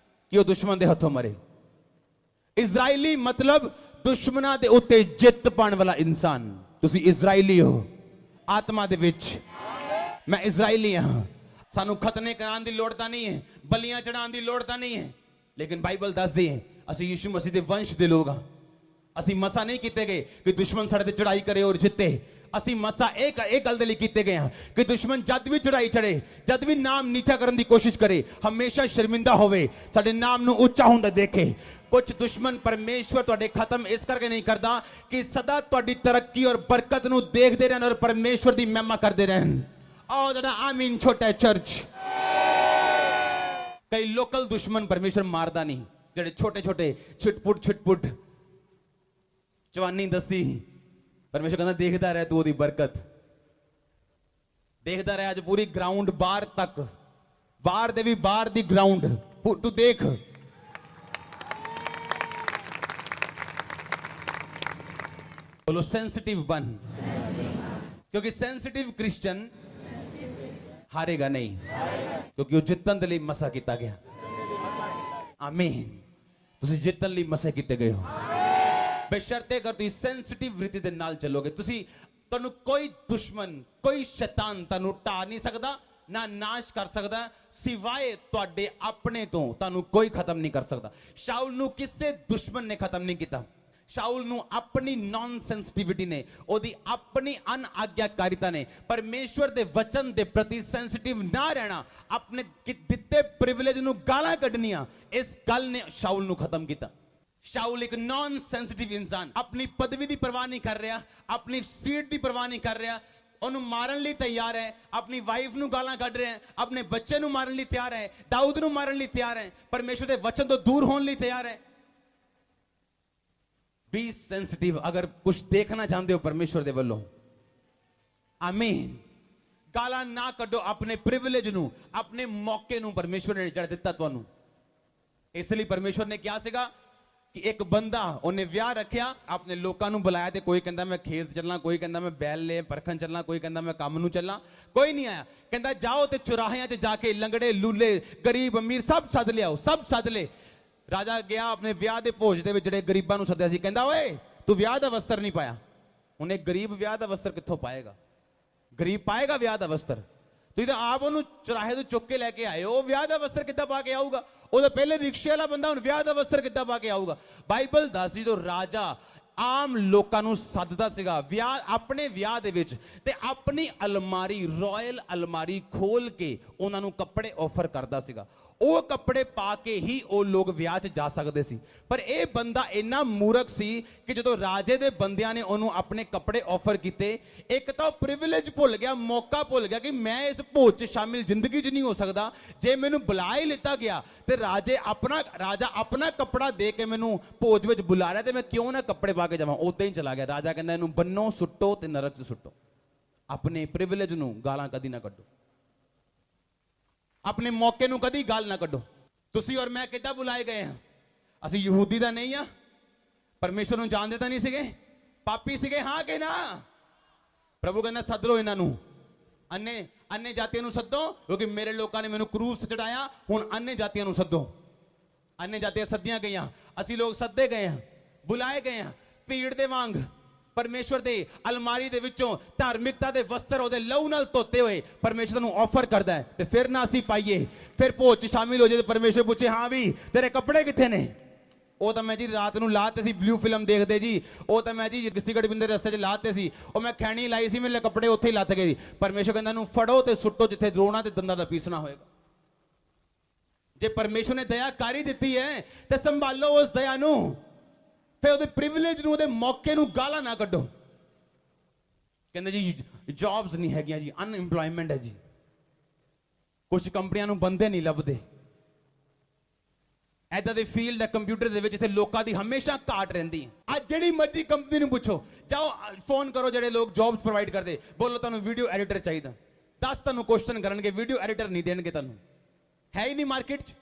ਕਿ ਉਹ ਦੁਸ਼ਮਣ ਦੇ ਹੱਥੋਂ ਮਰੇ ਇਜ਼ਰਾਈਲੀ ਮਤਲਬ ਦੁਸ਼ਮਣਾਂ ਦੇ ਉੱਤੇ ਜਿੱਤ ਪਾਉਣ ਵਾਲਾ ਇਨਸਾਨ ਤੁਸੀਂ ਇਜ਼ਰਾਈਲੀ ਹੋ ਆਤਮਾ ਦੇ ਵਿੱਚ मैं इजराइली हाँ सानू खतने कराने की लोड़ तो नहीं है बलियां चढ़ाने की लोड़ तो नहीं है लेकिन बाइबल दस दी है असी यीशु मसीह के वंश के लोग हाँ असी मसा नहीं किए गए कि दुश्मन साढ़े ते चढ़ाई करे और जिते असी मसा एक गल दे लई कीते गए हैं कि दुश्मन जद भी चढ़ाई चढ़े जद भी नाम नीचा करने की कोशिश करे हमेशा शर्मिंदा होवे साडे नाम नू ऊंचा हुंदा देखे कुछ दुश्मन परमेश्वर तुहाडे खत्म इस करके नहीं करता कि सदा तुहाडी तरक्की और बरकत नू देखते रहन और परमेश्वर की महिमा करते रहन आमीन छोटा चर्च कई लोकल दुश्मन परमेश्वर मारदा नहीं जेडे छोटे छोटे छिटपुट जवानी दसी परमेश्वर कहता देखता रह तू ओदी बरकत ਦੇਖਦਾ ਰਿਹਾ ਅੱਜ ਪੂਰੀ ਗਰਾਊਂਡ ਬਾਹਰ ਤੱਕ, ਬਾਹਰ ਦੇ ਵੀ ਬਾਹਰ ਦੀ ਗਰਾਊਂਡ ਤੂੰ ਦੇਖ। बोलो सेंसिटिव बन, क्योंकि सेंसिटिव क्रिश्चियन हारेगा नहीं, क्योंकि वो जितन दे लई मसा किया गया। आमीन। तुसी जितन लई मसा किए गए हो, बेशर्ते अगर तुसी सेंसिटिव रीति दे नाल चलोगे, तुसी तुहानू कोई दुश्मन, कोई शैतान तुहानू ढा नहीं सकता, ना नाश कर सकता, सिवाय तुहाडे अपने तो तुहानू कोई खत्म नहीं कर सकता। शाऊल नू किसे दुश्मन ने खत्म नहीं किया। शाऊल नू अपनी नॉन सेंसिटिविटी ने, ओदी अपनी अनआज्ञाकारिता ने, परमेश्वर दे वचन दे प्रति सेंसिटिव ना रहना, अपने दिते प्रिविलेज नू गालां कढनियां, इस गल ने शाऊल नू खत्म किया। शाऊल एक नॉन सेंसिटिव इंसान, अपनी पदवी दी परवाह नहीं कर रहा, अपनी सीट दी परवाह नहीं कर रहा, ਉਹਨੂੰ ਮਾਰਨ ਲਈ ਤਿਆਰ ਹੈ, ਆਪਣੀ ਵਾਈਫ ਨੂੰ ਗਾਲਾਂ ਕੱਢ ਰਿਹਾ ਹੈ, ਆਪਣੇ ਬੱਚੇ ਨੂੰ ਮਾਰਨ ਲਈ ਤਿਆਰ ਹੈ, ਦਾਊਦ ਨੂੰ ਮਾਰਨ ਲਈ ਤਿਆਰ ਹੈ, ਪਰਮੇਸ਼ਰ ਦੇ ਵਚਨ ਤੋਂ ਦੂਰ ਹੋਣ ਲਈ ਤਿਆਰ ਹੈ। बी सेंसिटिव अगर कुछ देखना चाहते हो परमेश्वर दे वल्लों। आमीन। गाला ना कड्डो अपने प्रिविलेज नू, अपने मौके नू परमेश्वर ने जड़ दिता तुहानू। इसलिए परमेश्वर ने क्या सीगा कि एक बंदा उन्हें विआह रखिया, अपने लोकां नू बुलाया, ते कोई कहंदा मैं खेत चलना, कोई कहंदा मैं बैल ले परखन चलना, कोई कहंदा मैं काम नू चलना, कोई नहीं आया। कहंदा जाओ ते चौराहियां च जाके लंगड़े लूले गरीब अमीर सब सद लियाओ, सब सद ले। राजा गया अपने विआह दे भोज दे विच जिहड़े गरीबां नू सद्दिया सी, कहंदा ओए तू विआह दा वस्त्र नहीं पाया। हुण एक गरीब विआह दा वस्त्र कित्थों पाएगा? गरीब पाएगा विआह दा वस्त्र? तुसीं तां आप ओनू चौराहे तो चुक के लैके आए हो, विआह दा वस्त्र किद्दां पा के आऊगा? ओह तां पहले रिक्शे वाला बंदा हुण विआह दा वस्त्र किद्दां पा के आऊगा? बाइबल दसदी तो राजा आम लोकां नू सददा सीगा विआह, अपने विआह दे विच, ते अपनी अलमारी, रॉयल अलमारी खोल के उन्हां नू कपड़े ऑफर करदा सीगा। ਉਹ ਕੱਪੜੇ ਪਾ ਕੇ ਹੀ ਉਹ ਲੋਕ ਵਿਆਹ 'ਚ ਜਾ ਸਕਦੇ ਸੀ। ਪਰ ਇਹ ਬੰਦਾ ਇੰਨਾ ਮੂਰਖ ਸੀ ਕਿ ਜਦੋਂ ਰਾਜੇ ਦੇ ਬੰਦਿਆਂ ਨੇ ਉਹਨੂੰ ਆਪਣੇ ਕੱਪੜੇ ਆਫਰ ਕੀਤੇ, ਇੱਕ ਤਾਂ ਉਹ ਪ੍ਰਿਵਿਲੇਜ ਭੁੱਲ ਗਿਆ, ਮੌਕਾ ਭੁੱਲ ਗਿਆ ਕਿ ਮੈਂ ਇਸ ਭੋਜ 'ਚ ਸ਼ਾਮਿਲ ਜ਼ਿੰਦਗੀ 'ਚ ਨਹੀਂ ਹੋ ਸਕਦਾ। ਜੇ ਮੈਨੂੰ ਬੁਲਾ ਹੀ ਲਿੱਤਾ ਗਿਆ ਤੇ ਰਾਜਾ ਆਪਣਾ ਕੱਪੜਾ ਦੇ ਕੇ ਮੈਨੂੰ ਭੋਜ ਵਿੱਚ ਬੁਲਾ ਰਿਹਾ, ਤੇ ਮੈਂ ਕਿਉਂ ਨਾ ਕੱਪੜੇ ਪਾ ਕੇ ਜਾਵਾਂ? ਉਦਾਂ ਹੀ ਚਲਾ ਗਿਆ। ਰਾਜਾ ਕਹਿੰਦਾ ਇਹਨੂੰ ਬੰਨੋ, ਸੁੱਟੋ ਤੇ ਨਰਕ 'ਚ ਸੁੱਟੋ। ਆਪਣੇ ਪ੍ਰਿਵਿਲੇਜ ਨੂੰ ਗਾਲਾਂ ਕਦੀ ਨਾ ਕੱਢੋ, अपने मौके नू कदी गाल ना कड्डो। तुसी और मैं किद्दां बुलाए गए हैं? असी यहूदी दा नहीं आ, परमेश्वर नू जानदे तां नहीं सीगे, पापी सीगे हाँ कि ना? प्रभु कहंदा सद लो इन्हां नू, अन्य जातियां नू सदो, क्योंकि मेरे लोकां ने मैनू क्रूस ते चढ़ाया, हुण अन्य जातियां नू सदो। अन्य जातियां सद्दियां गईयां, असी लोग सद्दे गए हैं, बुलाए गए हैं, भीड़ दे वांग परमेश्वर दे अलमारी दे विचों धार्मिकता दे वस्त्र ओदे लहू नाल धोते हुए परमेश्वर नू ऑफर करदा है, ते फिर ना असी पाइए, फिर भोज च शामिल हो जाए, परमेश्वर पूछे हाँ भी तेरे कपड़े कित्थे ने? ਉਹ ਤਾਂ ਮੈਂ ਜੀ ਰਾਤ ਨੂੰ ਲਾਤੇ ਸੀ, ਬਲੂ ਫਿਲਮ ਦੇਖਦੇ ਜੀ, ਉਹ ਤਾਂ ਮੈਂ ਜੀ ਸਿਗਰਟ ਪੀਂਦੇ ਰਸਤੇ 'ਚ ਲਾਤੇ ਸੀ, ਉਹ ਮੈਂ ਖੈਣੀ ਲਾਈ ਸੀ, ਮੇਰੇ ਕੱਪੜੇ ਉੱਥੇ ਹੀ ਲੱਥ ਗਏ ਜੀ। ਪਰਮੇਸ਼ਰ ਕਹਿੰਦਾ ਇਹਨੂੰ ਫੜੋ ਤੇ ਸੁੱਟੋ ਜਿੱਥੇ ਰੋਣਾ ਤੇ ਦੰਦਾਂ ਦਾ ਪੀਸਣਾ ਹੋਏਗਾ। ਜੇ ਪਰਮੇਸ਼ਰ ਨੇ ਦਇਆ ਕਰ ਹੀ ਦਿੱਤੀ ਹੈ ਤੇ ਸੰਭਾਲੋ ਉਸ ਦਇਆ ਨੂੰ, ਫਿਰ ਉਹਦੇ ਪ੍ਰਿਵਿਲੇਜ ਨੂੰ, ਉਹਦੇ ਮੌਕੇ ਨੂੰ ਗਾਲਾਂ ਨਾ ਕੱਢੋ। ਕਹਿੰਦੇ ਜੀ ਜੌਬਸ ਨਹੀਂ ਹੈਗੀਆਂ ਜੀ, ਅਨਇੰਪਲੋਇਮੈਂਟ ਹੈ ਜੀ, ਕੁਝ ਕੰਪਨੀਆਂ ਨੂੰ ਬੰਦੇ ਨਹੀਂ ਲੱਭਦੇ। ऐदा दे फील्ड है कंप्यूटर दे विच, इत्थे लोकां दी हमेशा घाट रहिंदी है। अज जिहड़ी मर्जी कंपनी नूं पुछो, जाओ फोन करो जिहड़े लोग जॉब्स प्रोवाइड करदे, बोलो तुहानूं वीडियो एडिटर चाहिदा, 10 तुहानूं क्वेश्चन करनगे, वीडियो एडिटर नहीं देणगे तुहानूं, है ही नहीं मार्केट च।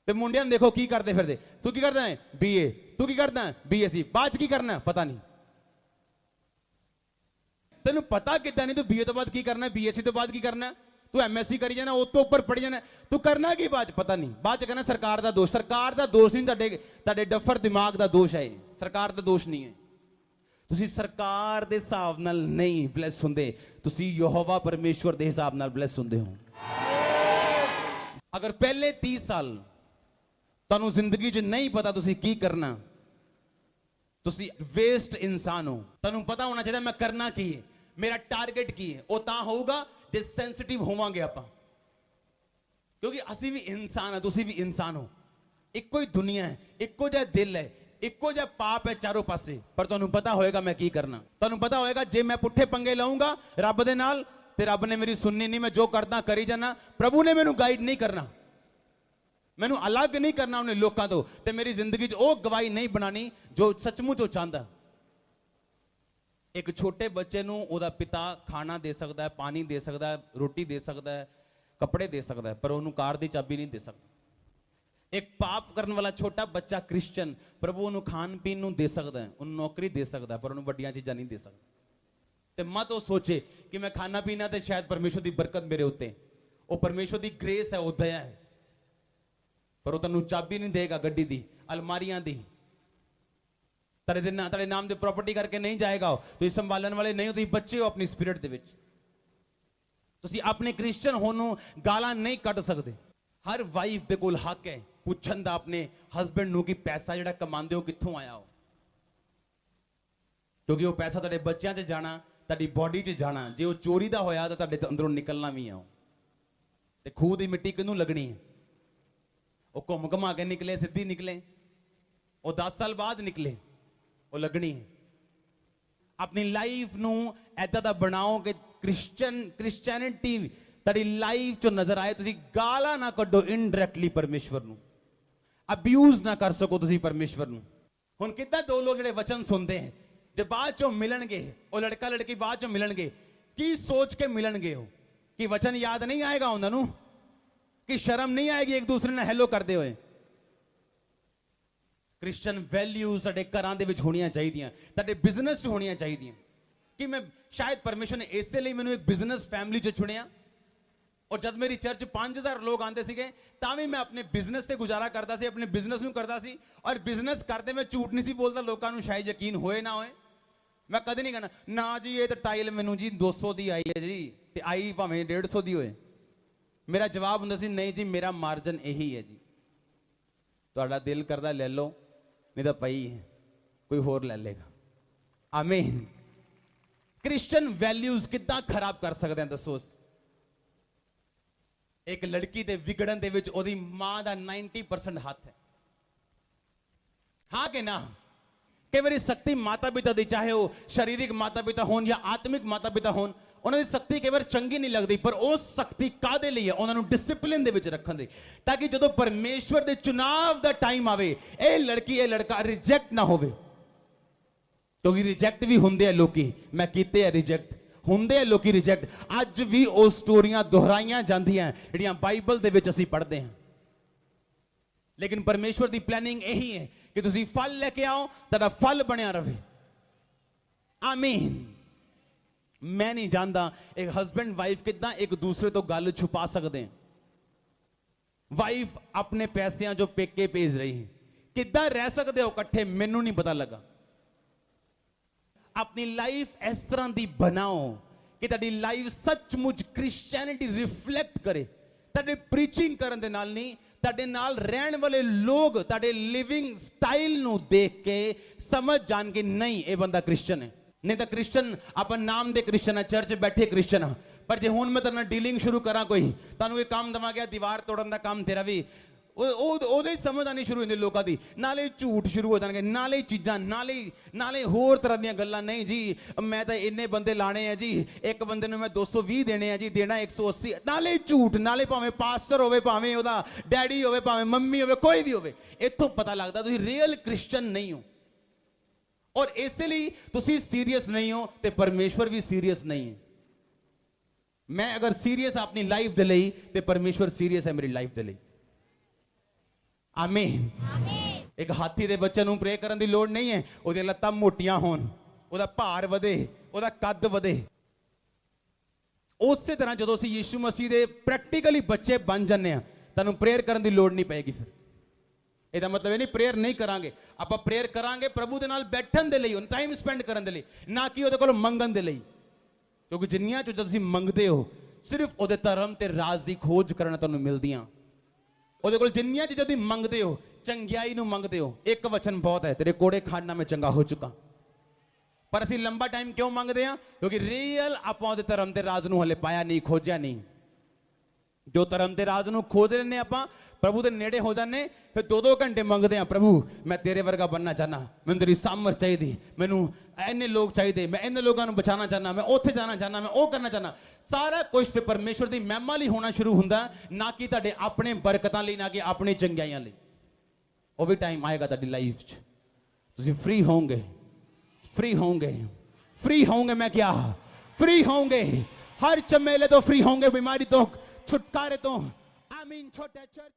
ते मुंडियां नूं देखो की करदे फिरदे, तू की करदा है BA, तू की करदा है BSc, बाद च की करना पता नहीं। तैनूं पता किदां नहीं तू BA तो बाद की करना, BSc तो बाद की करना, तू MSc करी जाना, उस तो ऊपर पढ़ी जाना, तू करना की बाद पता नहीं। बाद कहना सरकार का दोष, सरकार का दोष नहीं, तुहाडे डफर दिमाग का दोष है, सरकार का दोष नहीं है। तुसी सरकार के हिसाब नाल नहीं ब्लैस हुंदे, तुसी यहोवा परमेश्वर के हिसाब नाल ब्लैस हुंदे हो। अगर पहले 30 साल तुहानूं जिंदगी च नहीं पता तुसी की करना, तुसी वेस्ट इंसान हो। तुहानूं पता होना चाहिए मैं करना की है, मेरा टारगेट की है, वो तां होऊगा जे सेंसिटिव होवांगे आपां, क्योंकि असी भी इंसान है, तुसी भी इंसान हो, इक्को ही दुनिया है, इक्को जिहा दिल है, इक्को जिहा पाप है चारों पासे। पर तुहानूं पता होएगा मैं की करना, तुहानूं पता होएगा जे मैं पुट्ठे पंगे लाऊंगा रब दे नाल ते रब ने मेरी सुननी नहीं, मैं जो करदा करी जाना, प्रभु ने मैनूं गाइड नहीं करना, मैनूं अलग नहीं करना उन्हें लोकां तो, ते मेरी जिंदगी च वो गवाही नहीं बनानी जो सचमुच वो चाहता। ਇੱਕ ਛੋਟੇ ਬੱਚੇ ਨੂੰ ਉਹਦਾ ਪਿਤਾ ਖਾਣਾ ਦੇ ਸਕਦਾ ਹੈ, ਪਾਣੀ ਦੇ ਸਕਦਾ ਹੈ, ਰੋਟੀ ਦੇ ਸਕਦਾ ਹੈ, ਕੱਪੜੇ ਦੇ ਸਕਦਾ ਹੈ, ਪਰ ਉਹਨੂੰ ਕਾਰ ਦੀ ਚਾਬੀ ਨਹੀਂ ਦੇ ਸਕਦਾ। ਇੱਕ ਪਾਪ ਕਰਨ ਵਾਲਾ ਛੋਟਾ ਬੱਚਾ ਕ੍ਰਿਸਚੀਅਨ ਪ੍ਰਭੂ ਉਹਨੂੰ ਖਾਣ ਪੀਣ ਨੂੰ ਦੇ ਸਕਦਾ ਹੈ, ਉਹਨੂੰ ਨੌਕਰੀ ਦੇ ਸਕਦਾ ਹੈ, ਪਰ ਉਹਨੂੰ ਵੱਡੀਆਂ ਚੀਜ਼ਾਂ ਨਹੀਂ ਦੇ ਸਕਦਾ। ਤੇ ਮਤ ਉਹ ਸੋਚੇ ਕਿ ਮੈਂ ਖਾਣਾ ਪੀਣਾ ਤੇ ਸ਼ਾਇਦ ਪਰਮੇਸ਼ਵਰ ਦੀ ਬਰਕਤ ਮੇਰੇ ਉੱਤੇ, ਉਹ ਪਰਮੇਸ਼ਵਰ ਦੀ ਗ੍ਰੇਸ ਹੈ, ਉਹ ਦਇਆ ਹੈ, ਪਰ ਉਹ ਤੈਨੂੰ ਚਾਬੀ ਨਹੀਂ ਦੇਗਾ ਗੱਡੀ ਦੀ, ਅਲਮਾਰੀਆਂ ਦੀ। ਤੁਹਾਡੇ ਨਾਮ ਦੇ ਪ੍ਰਾਪਰਟੀ ਕਰਕੇ ਨਹੀਂ ਜਾਏਗਾ। ਤੁਸੀਂ ਸੰਭਾਲਣ ਵਾਲੇ ਨਹੀਂ ਹੋ, ਤੁਸੀਂ ਬੱਚੇ ਹੋ ਆਪਣੀ ਸਪਿਰਿਟ ਦੇ ਵਿੱਚ। ਤੁਸੀਂ ਆਪਣੇ ਕ੍ਰਿਸਚੀਅਨ ਹੋਣ ਨੂੰ ਗਾਲਾਂ ਨਹੀਂ ਕੱਢ ਸਕਦੇ। ਹਰ ਵਾਈਫ ਦੇ ਕੋਲ ਹੱਕ ਹੈ ਪੁੱਛਣ ਦਾ ਆਪਣੇ ਹਸਬੈਂਡ ਨੂੰ ਕਿ ਪੈਸਾ ਜਿਹੜਾ ਕਮਾਉਂਦੇ ਹੋ ਕਿੱਥੋਂ ਆਇਆ ਹੋ, ਕਿਉਂਕਿ ਉਹ ਪੈਸਾ ਤੁਹਾਡੇ ਬੱਚਿਆਂ 'ਚ ਜਾਣਾ, ਤੁਹਾਡੀ ਬੋਡੀ 'ਚ ਜਾਣਾ। ਜੇ ਉਹ ਚੋਰੀ ਦਾ ਹੋਇਆ ਤਾਂ ਤੁਹਾਡੇ ਅੰਦਰੋਂ ਨਿਕਲਣਾ ਵੀ ਆ। ਤੇ ਖੂਹ ਦੀ ਮਿੱਟੀ ਕਿਹਨੂੰ ਲੱਗਣੀ ਹੈ? ਉਹ ਘੁੰਮ ਘੁਮਾ ਕੇ ਨਿਕਲੇ, ਸਿੱਧੀ ਨਿਕਲੇ, ਉਹ 10 ਸਾਲ ਬਾਅਦ ਨਿਕਲੇ, ਉਹ ਲੱਗਣੀ ਹੈ। ਆਪਣੀ ਲਾਈਫ ਨੂੰ ਐਦਾਂ ਦਾ ਬਣਾਓ ਕਿ ਕ੍ਰਿਸਚੀਅਨਿਟੀ ਤੁਹਾਡੀ ਲਾਈਫ 'ਚ ਨਜ਼ਰ ਆਏ। ਤੁਸੀਂ ਗਾਲਾਂ ਨਾ ਕੱਢੋ ਇਨਡਾਇਰੈਕਟਲੀ ਪਰਮੇਸ਼ਵਰ ਨੂੰ, ਅਬਿਊਜ਼ ਨਾ ਕਰ ਸਕੋ ਤੁਸੀਂ ਪਰਮੇਸ਼ਵਰ ਨੂੰ। ਹੁਣ ਕਿੱਦਾਂ ਦੋ ਲੋਕ ਜਿਹੜੇ ਵਚਨ ਸੁਣਦੇ ਹੈ, ਜੇ ਬਾਅਦ 'ਚੋਂ ਮਿਲਣਗੇ, ਉਹ ਲੜਕਾ ਲੜਕੀ ਬਾਅਦ 'ਚੋਂ ਮਿਲਣਗੇ, ਕੀ ਸੋਚ ਕੇ ਮਿਲਣਗੇ? ਉਹ ਕਿ ਵਚਨ ਯਾਦ ਨਹੀਂ ਆਏਗਾ ਉਹਨਾਂ ਨੂੰ? ਕਿ ਸ਼ਰਮ ਨਹੀਂ ਆਏਗੀ ਇੱਕ ਦੂਸਰੇ ਨਾਲ ਹੈਲੋ ਕਰਦੇ ਹੋਏ? ਕ੍ਰਿਸਚੀਅਨ ਵੈਲਿਊਜ਼ ਸਾਡੇ ਘਰਾਂ ਦੇ ਵਿੱਚ ਹੋਣੀਆਂ ਚਾਹੀਦੀਆਂ, ਤੁਹਾਡੇ ਬਿਜ਼ਨਸ 'ਚ ਹੋਣੀਆਂ ਚਾਹੀਦੀਆਂ। ਕਿ ਮੈਂ ਸ਼ਾਇਦ ਪਰਮੇਸ਼ਰ ਨੇ ਇਸੇ ਲਈ ਮੈਨੂੰ ਇੱਕ ਬਿਜ਼ਨਸ ਫੈਮਿਲੀ 'ਚ ਚੁਣਿਆ। ਔਰ ਜਦ ਮੇਰੀ ਚਰਚ 5000 ਲੋਕ ਆਉਂਦੇ ਸੀਗੇ ਤਾਂ ਵੀ ਮੈਂ ਆਪਣੇ ਬਿਜ਼ਨਸ ਤੇ ਗੁਜ਼ਾਰਾ ਕਰਦਾ ਸੀ, ਆਪਣੇ ਬਿਜ਼ਨਸ ਨੂੰ ਕਰਦਾ ਸੀ। ਔਰ ਬਿਜ਼ਨਸ ਕਰਦੇ ਮੈਂ ਝੂਠ ਨਹੀਂ ਸੀ ਬੋਲਦਾ, ਲੋਕਾਂ ਨੂੰ ਸ਼ਾਇਦ ਯਕੀਨ ਹੋਏ ਨਾ ਹੋਏ। ਮੈਂ ਕਦੇ ਨਹੀਂ ਕਹਿਣਾ ਨਾ ਜੀ ਇਹ ਤਾਂ ਟਾਈਲ ਮੈਨੂੰ ਜੀ 200 ਦੀ ਆਈ ਹੈ ਜੀ, ਤੇ ਆਈ ਭਾਵੇਂ 150 ਦੀ ਹੋਏ। ਮੇਰਾ ਜਵਾਬ ਹੁੰਦਾ ਸੀ ਨਹੀਂ ਜੀ ਮੇਰਾ ਮਾਰਜਨ ਇਹੀ ਹੈ ਜੀ, ਤੁਹਾਡਾ ਦਿਲ ਕਰਦਾ ਲੈ ਲਓ, ਨਹੀਂ ਤਾਂ ਪਈ ਹੈ, ਕੋਈ ਹੋਰ ਲੈ ਲੇਗਾ। ਆਮੀਨ। ਕ੍ਰਿਸਚੀਅਨ ਵੈਲਿਊਜ਼ ਕਿੱਦਾਂ ਖਰਾਬ ਕਰ ਸਕਦੇ ਆ ਦੱਸੋ? ਇੱਕ ਲੜਕੀ ਦੇ ਵਿਗੜਨ ਦੇ ਵਿੱਚ ਉਹਦੀ ਮਾਂ ਦਾ 90% ਹੱਥ ਹੈ, ਹਾਂ ਕਿ ਨਾ? ਕਈ ਵਾਰੀ ਸ਼ਕਤੀ ਮਾਤਾ ਪਿਤਾ ਦੀ, ਚਾਹੇ ਉਹ ਸਰੀਰਕ ਮਾਤਾ ਪਿਤਾ ਹੋਣ ਜਾਂ ਆਤਮਿਕ ਮਾਤਾ ਪਿਤਾ ਹੋਣ, ਉਹਨਾਂ ਦੀ ਸ਼ਕਤੀ ਕਈ ਵਾਰ ਚੰਗੀ ਨਹੀਂ ਲੱਗਦੀ, ਪਰ ਉਹ ਸ਼ਕਤੀ ਕਾਹਦੇ ਲਈ ਹੈ? ਉਹਨਾਂ ਨੂੰ ਡਿਸਪਲਿਨ ਦੇ ਵਿੱਚ ਰੱਖਣ ਦੀ, ਤਾਂ ਕਿ ਜਦੋਂ ਪਰਮੇਸ਼ਵਰ ਦੇ ਚੁਣਾਵ ਦਾ ਟਾਈਮ ਆਵੇ ਇਹ ਲੜਕੀ ਇਹ ਲੜਕਾ ਰਿਜੈਕਟ ਨਾ ਹੋਵੇ। ਕਿਉਂਕਿ ਰਿਜੈਕਟ ਵੀ ਹੁੰਦੇ ਆ ਲੋਕੀ, ਮੈਂ ਕੀਤੇ ਆ ਰਿਜੈਕਟ, ਹੁੰਦੇ ਆ ਲੋਕੀ ਰਿਜੈਕਟ। ਅੱਜ ਵੀ ਉਹ ਸਟੋਰੀਆਂ ਦੁਹਰਾਈਆਂ ਜਾਂਦੀਆਂ ਜਿਹੜੀਆਂ ਬਾਈਬਲ ਦੇ ਵਿੱਚ ਅਸੀਂ ਪੜ੍ਹਦੇ ਹਾਂ। ਲੇਕਿਨ ਪਰਮੇਸ਼ਵਰ ਦੀ ਪਲੈਨਿੰਗ ਇਹੀ ਹੈ ਕਿ ਤੁਸੀਂ ਫਲ ਲੈ ਕੇ ਆਓ, ਤੁਹਾਡਾ ਫਲ ਬਣਿਆ ਰਵੇ। ਆਮੀਨ। ਮੈਂ ਨਹੀਂ ਜਾਣਦਾ ਇੱਕ ਹਸਬੈਂਡ ਵਾਈਫ ਕਿੱਦਾਂ ਇੱਕ ਦੂਸਰੇ ਤੋਂ ਗੱਲ ਛੁਪਾ ਸਕਦੇ। ਵਾਈਫ ਆਪਣੇ ਪੈਸਿਆਂ ਜੋ ਪੇਕੇ ਭੇਜ ਰਹੀ ਹੈ, ਕਿੱਦਾਂ ਰਹਿ ਸਕਦੇ ਹੋ ਇਕੱਠੇ? ਮੈਨੂੰ ਨਹੀਂ ਪਤਾ ਲੱਗਾ। ਆਪਣੀ ਲਾਈਫ ਇਸ ਤਰ੍ਹਾਂ ਦੀ ਬਣਾਓ ਕਿ ਤੁਹਾਡੀ ਲਾਈਫ ਸੱਚਮੁੱਚ ਕ੍ਰਿਸਚੀਅਨਿਟੀ ਰਿਫਲੈਕਟ ਕਰੇ। ਤੁਹਾਡੇ ਪ੍ਰੀਚਿੰਗ ਕਰਨ ਦੇ ਨਾਲ ਨਹੀਂ, ਤੁਹਾਡੇ ਨਾਲ ਰਹਿਣ ਵਾਲੇ ਲੋਕ ਤੁਹਾਡੇ ਲਿਵਿੰਗ ਸਟਾਈਲ ਨੂੰ ਦੇਖ ਕੇ ਸਮਝ ਜਾਣ ਕਿ ਨਹੀਂ ਇਹ ਬੰਦਾ ਕ੍ਰਿਸਚੀਅਨ ਹੈ। ਨਹੀਂ ਤਾਂ ਕ੍ਰਿਸਚੀਅਨ ਆਪਾਂ ਨਾਮ ਦੇ ਕ੍ਰਿਸਚੀਅਨ ਆ, ਚਰਚ ਬੈਠੇ ਕ੍ਰਿਸਚੀਅਨ ਆ, ਪਰ ਜੇ ਹੁਣ ਮੈਂ ਤੁਹਾਡੇ ਨਾਲ ਡੀਲਿੰਗ ਸ਼ੁਰੂ ਕਰਾਂ, ਕੋਈ ਤੁਹਾਨੂੰ ਇਹ ਕੰਮ ਦਵਾਂਗਾ, ਦੀਵਾਰ ਤੋੜਨ ਦਾ ਕੰਮ ਤੇਰਾ ਵੀ, ਉਹਦੇ ਸਮਝ ਆਣੀ ਸ਼ੁਰੂ ਹੁੰਦੀ ਲੋਕਾਂ ਦੀ। ਨਾਲੇ ਝੂਠ ਸ਼ੁਰੂ ਹੋ ਜਾਣਗੇ, ਨਾਲੇ ਚੀਜ਼ਾਂ, ਨਾਲੇ ਹੋਰ ਤਰ੍ਹਾਂ ਦੀਆਂ ਗੱਲਾਂ। ਨਹੀਂ ਜੀ ਮੈਂ ਤਾਂ ਇੰਨੇ ਬੰਦੇ ਲਾਣੇ ਆ ਜੀ, ਇੱਕ ਬੰਦੇ ਨੂੰ ਮੈਂ 220 ਦੇਣੇ ਆ ਜੀ, ਦੇਣਾ 180। ਨਾਲੇ ਝੂਠ, ਨਾਲੇ ਭਾਵੇਂ ਪਾਸਟਰ ਹੋਵੇ, ਭਾਵੇਂ ਉਹਦਾ ਡੈਡੀ ਹੋਵੇ, ਭਾਵੇਂ ਮੰਮੀ ਹੋਵੇ, ਕੋਈ ਵੀ ਹੋਵੇ। ਇੱਥੋਂ ਪਤਾ ਲੱਗਦਾ ਤੁਸੀਂ ਰੀਅਲ ਕ੍ਰਿਸਚੀਅਨ ਨਹੀਂ ਹੋ। ਔਰ ਇਸੇ ਲਈ ਤੁਸੀਂ ਸੀਰੀਅਸ ਨਹੀਂ ਹੋ ਤੇ ਪਰਮੇਸ਼ਵਰ ਵੀ ਸੀਰੀਅਸ ਨਹੀਂ ਹੈ। ਮੈਂ ਅਗਰ ਸੀਰੀਅਸ ਆਪਣੀ ਲਾਈਫ ਦੇ ਲਈ ਤੇ ਪਰਮੇਸ਼ਵਰ ਸੀਰੀਅਸ ਹੈ ਮੇਰੀ ਲਾਈਫ ਦੇ ਲਈ। ਆਮੀਨ। ਇੱਕ ਹਾਥੀ ਦੇ ਬੱਚੇ ਨੂੰ ਪ੍ਰੇ ਕਰਨ ਦੀ ਲੋੜ ਨਹੀਂ ਹੈ ਉਹਦੀਆਂ ਲੱਤਾਂ ਮੋਟੀਆਂ ਹੋਣ, ਉਹਦਾ ਭਾਰ ਵਧੇ, ਉਹਦਾ ਕੱਦ ਵਧੇ। ਉਸੇ ਤਰ੍ਹਾਂ ਜਦੋਂ ਅਸੀਂ ਯਿਸੂ ਮਸੀਹ ਦੇ ਪ੍ਰੈਕਟੀਕਲੀ ਬੱਚੇ ਬਣ ਜਾਂਦੇ ਆ, ਤੁਹਾਨੂੰ ਪ੍ਰੇਅਰ ਕਰਨ ਦੀ ਲੋੜ ਨਹੀਂ ਪਏਗੀ। ਫਿਰ ਇਹਦਾ ਮਤਲਬ ਇਹ ਨਹੀਂ ਪ੍ਰੇਅਰ ਨਹੀਂ ਕਰਾਂਗੇ, ਆਪਾਂ ਪ੍ਰੇਅਰ ਕਰਾਂਗੇ ਪ੍ਰਭੂ ਦੇ ਨਾਲ ਬੈਠਣ ਦੇ ਲਈ, ਟਾਈਮ ਸਪੈਂਡ ਕਰਨ ਦੇ ਲਈ, ਨਾ ਕਿ ਉਹਦੇ ਕੋਲ ਮੰਗਣ ਦੇ ਲਈ। ਕਿਉਂਕਿ ਜਿੰਨੀਆਂ ਚੀਜ਼ਾਂ ਤੁਸੀਂ ਮੰਗਦੇ ਹੋ ਸਿਰਫ ਉਹਦੇ ਧਰਮ ਤੇ ਰਾਜ ਦੀ ਖੋਜ ਕਰਨ ਤੁਹਾਨੂੰ ਮਿਲਦੀਆਂ। ਉਹਦੇ ਕੋਲ ਜਿੰਨੀਆਂ ਚੀਜ਼ਾਂ ਤੁਸੀਂ ਮੰਗਦੇ ਹੋ, ਚੰਗਿਆਈ ਨੂੰ ਮੰਗਦੇ ਹੋ, ਇੱਕ ਵਚਨ ਬਹੁਤ ਹੈ, ਤੇਰੇ ਕੋੜੇ ਖਾਣ ਨਾਲ ਮੈਂ ਚੰਗਾ ਹੋ ਚੁੱਕਾ। ਪਰ ਅਸੀਂ ਲੰਬਾ ਟਾਈਮ ਕਿਉਂ ਮੰਗਦੇ ਆ? ਕਿਉਂਕਿ ਰੀਅਲ ਆਪਾਂ ਉਹਦੇ ਧਰਮ ਤੇ ਰਾਜ ਨੂੰ ਹਲੇ ਪਾਇਆ ਨਹੀਂ, ਖੋਜਿਆ ਨਹੀਂ। ਜੋ ਧਰਮ ਤੇ ਰਾਜ ਨੂੰ ਖੋਜ ਲੈਂਦੇ ਆਪਾਂ, ਪ੍ਰਭੂ ਦੇ ਨੇੜੇ ਹੋ ਜਾਂਦੇ, ਫਿਰ 2-2 ਘੰਟੇ ਮੰਗਦੇ ਆ, ਪ੍ਰਭੂ ਮੈਂ ਤੇਰੇ ਵਰਗਾ ਬਣਨਾ ਚਾਹਨਾ, ਮੈਨੂੰ ਤੇਰੀ ਸਾਮਰਥ ਚਾਹੀਦੀ, ਮੈਨੂੰ ਇੰਨੇ ਲੋਕ ਚਾਹੀਦੇ, ਮੈਂ ਇੰਨੇ ਲੋਕਾਂ ਨੂੰ ਬਚਾਉਣਾ ਚਾਹਨਾ, ਮੈਂ ਉੱਥੇ ਜਾਣਾ ਚਾਹਨਾ, ਮੈਂ ਉਹ ਕਰਨਾ ਚਾਹਨਾ। ਸਾਰਾ ਕੁਝ ਫਿਰ ਪਰਮੇਸ਼ਵਰ ਦੀ ਮਹਿਮਾ ਲਈ ਹੋਣਾ ਸ਼ੁਰੂ ਹੁੰਦਾ, ਨਾ ਕਿ ਤੁਹਾਡੇ ਆਪਣੇ ਬਰਕਤਾਂ ਲਈ, ਨਾ ਕਿ ਆਪਣੀ ਚੰਗਿਆਈਆਂ ਲਈ। ਉਹ ਵੀ ਟਾਈਮ ਆਏਗਾ ਤੁਹਾਡੀ ਲਾਈਫ 'ਚ ਤੁਸੀਂ ਫ੍ਰੀ ਹੋਵੋਗੇ, ਫ੍ਰੀ ਹੋਵੋਗੇ, फ्री होंगे। मैं क्या फ्री होंगे? हर चमेले तो फ्री होंगे, बीमारी तो, छुटकारे तो। आमीन। छोटे चर्च